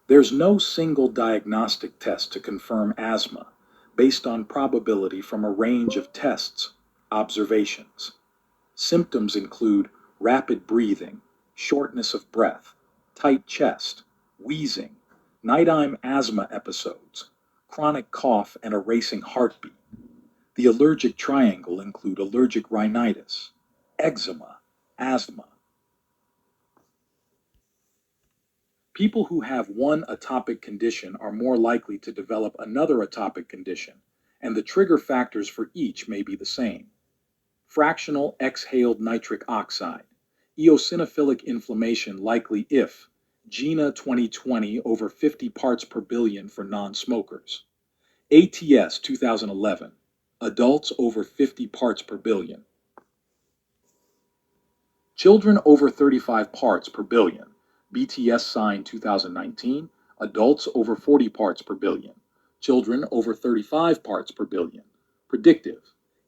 There's no single diagnostic test to confirm asthma, based on probability from a range of tests, observations. Symptoms include rapid breathing, shortness of breath, tight chest, wheezing, nighttime asthma episodes, chronic cough, and a racing heartbeat. The allergic triangle include allergic rhinitis, eczema, asthma. People who have one atopic condition are more likely to develop another atopic condition, and the trigger factors for each may be the same. Fractional exhaled nitric oxide, eosinophilic inflammation likely if GINA 2020 over 50 parts per billion for non-smokers. ATS 2011, adults over 50 parts per billion. Children over 35 parts per billion. BTS sign 2019, adults over 40 parts per billion. Children over 35 parts per billion. Predictive.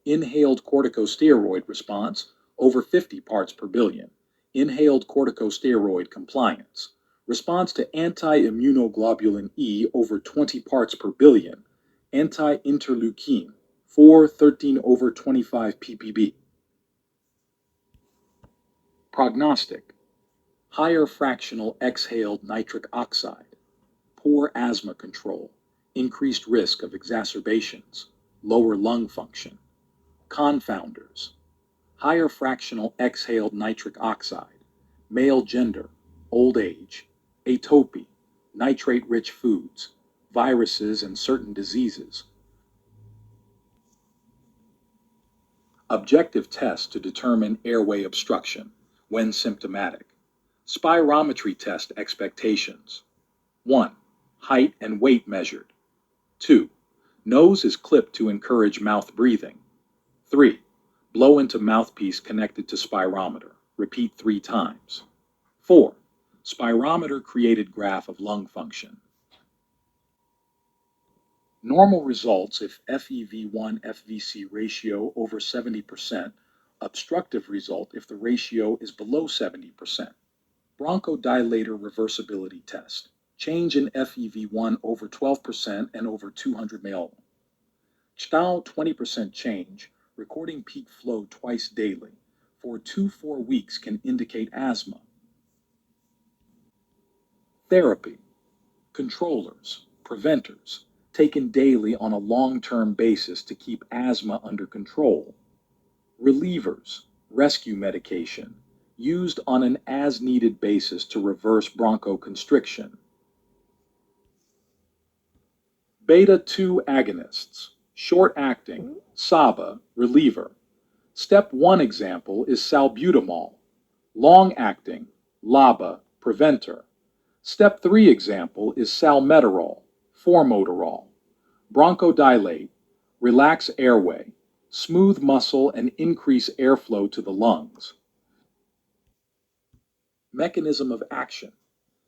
Inhaled corticosteroid response over 50 parts per billion. Inhaled corticosteroid compliance. Response to anti-immunoglobulin E over 20 parts per billion. Anti-interleukin 413 over 25 ppb. Prognostic. Higher fractional exhaled nitric oxide, poor asthma control, increased risk of exacerbations, lower lung function. Confounders. Higher fractional exhaled nitric oxide, male gender, old age, atopy, nitrate-rich foods, viruses and certain diseases. Objective tests to determine airway obstruction when symptomatic. Spirometry test expectations. 1. Height and weight measured. 2. Nose is clipped to encourage mouth breathing. 3. Blow into mouthpiece connected to spirometer. Repeat 3 times. 4. Spirometer created graph of lung function. Normal results if FEV1 FVC ratio over 70%, obstructive result if the ratio is below 70%. Bronchodilator reversibility test. Change in FEV1 over 12% and over 200 ml. Stau 20% change, recording peak flow twice daily, for 2-4 weeks can indicate asthma. Therapy. Controllers, preventers, taken daily on a long-term basis to keep asthma under control. Relievers, rescue medication, used on an as-needed basis to reverse bronchoconstriction. Beta-2 agonists, short-acting, SABA, reliever. Step 1 example is salbutamol. Long-acting, LABA, preventer. Step 3 example is salmeterol, formoterol. Bronchodilate, relax airway, smooth muscle and increase airflow to the lungs. Mechanism of action.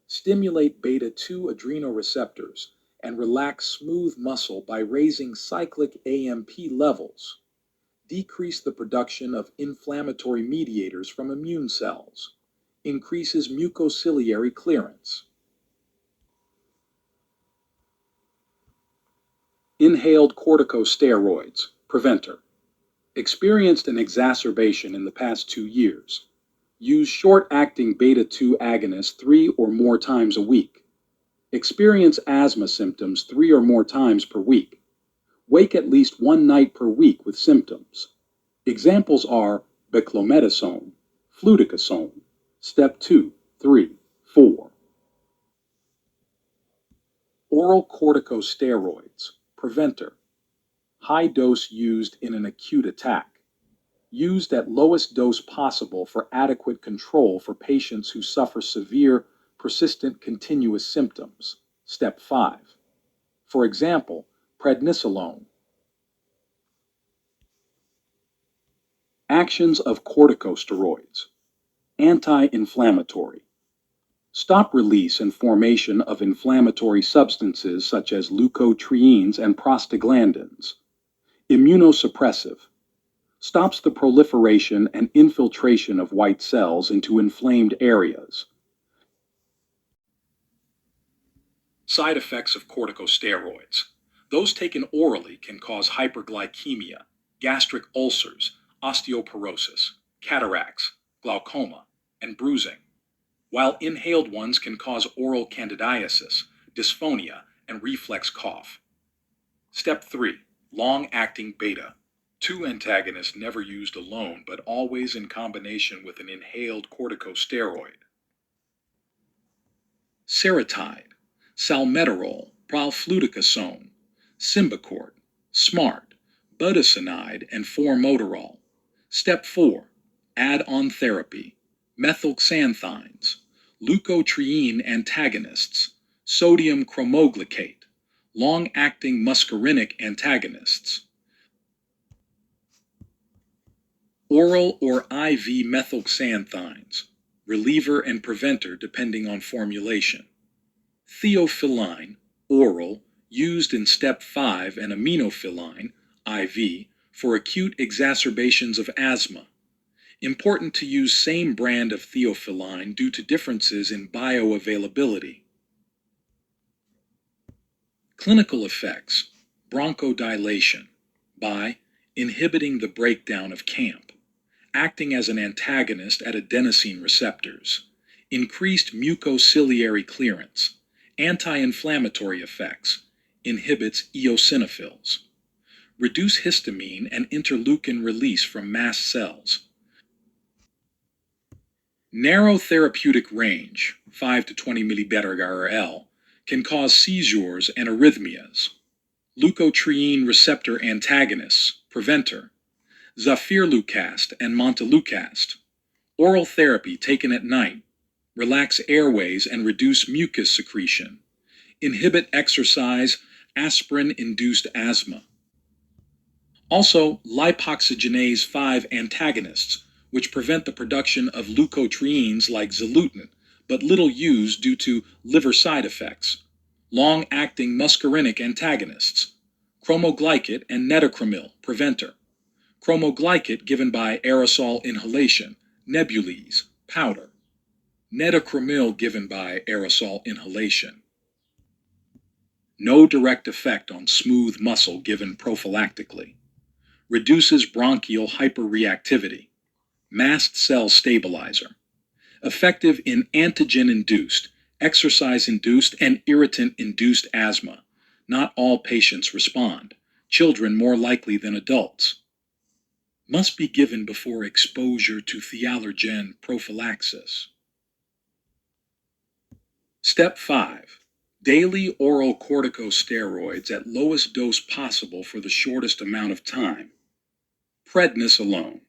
Stimulate beta-2 adrenoreceptors and relax smooth muscle by raising cyclic AMP levels. Decrease the production of inflammatory mediators from immune cells. Increases mucociliary clearance. Inhaled corticosteroids, preventer. Experienced an exacerbation in the past 2 years. Use short-acting beta-2 agonists 3 or more times a week. Experience asthma symptoms 3 or more times per week. Wake at least 1 night per week with symptoms. Examples are beclomethasone, fluticasone, step 2, 3, 4. Oral corticosteroids, preventer. High dose used in an acute attack. Used at lowest dose possible for adequate control for patients who suffer severe, persistent continuous symptoms. Step 5. For example, prednisolone. Actions of corticosteroids. Anti-inflammatory. Stop release and formation of inflammatory substances such as leukotrienes and prostaglandins. Immunosuppressive. Stops the proliferation and infiltration of white cells into inflamed areas. Side effects of corticosteroids. Those taken orally can cause hyperglycemia, gastric ulcers, osteoporosis, cataracts, glaucoma, and bruising, while inhaled ones can cause oral candidiasis, dysphonia, and reflex cough. Step 3. Long-acting beta. Two antagonists never used alone, but always in combination with an inhaled corticosteroid. Seretide, salmeterol, pralfluticasone, Symbicort, Smart, budesonide, and formoterol. Step 4. Add-on therapy, methylxanthines, leukotriene antagonists, sodium chromoglycate, long-acting muscarinic antagonists, oral or IV methylxanthines, reliever and preventer depending on formulation. Theophylline, oral, used in step 5, and aminophylline, IV, for acute exacerbations of asthma. Important to use same brand of theophylline due to differences in bioavailability. Clinical effects: bronchodilation by inhibiting the breakdown of CAMP, acting as an antagonist at adenosine receptors, increased mucociliary clearance, anti-inflammatory effects, inhibits eosinophils, reduce histamine and interleukin release from mast cells. Narrow therapeutic range, 5 to 20 mBq/L, can cause seizures and arrhythmias. Leukotriene receptor antagonists, preventer, zafirlukast and montelukast. Oral therapy taken at night, relax airways and reduce mucus secretion. Inhibit exercise, aspirin-induced asthma. Also, lipoxygenase 5 antagonists, which prevent the production of leukotrienes like zilutin, but little used due to liver side effects. Long-acting muscarinic antagonists, chromoglycate and netochromil, preventer. Chromoglycate given by aerosol inhalation, nebuleze, powder. Netochromil given by aerosol inhalation. No direct effect on smooth muscle given prophylactically. Reduces bronchial hyperreactivity. Mast cell stabilizer. Effective in antigen-induced, exercise-induced, and irritant-induced asthma. Not all patients respond. Children more likely than adults. Must be given before exposure to thialergen prophylaxis. Step 5. Daily oral corticosteroids at lowest dose possible for the shortest amount of time. Prednisone alone.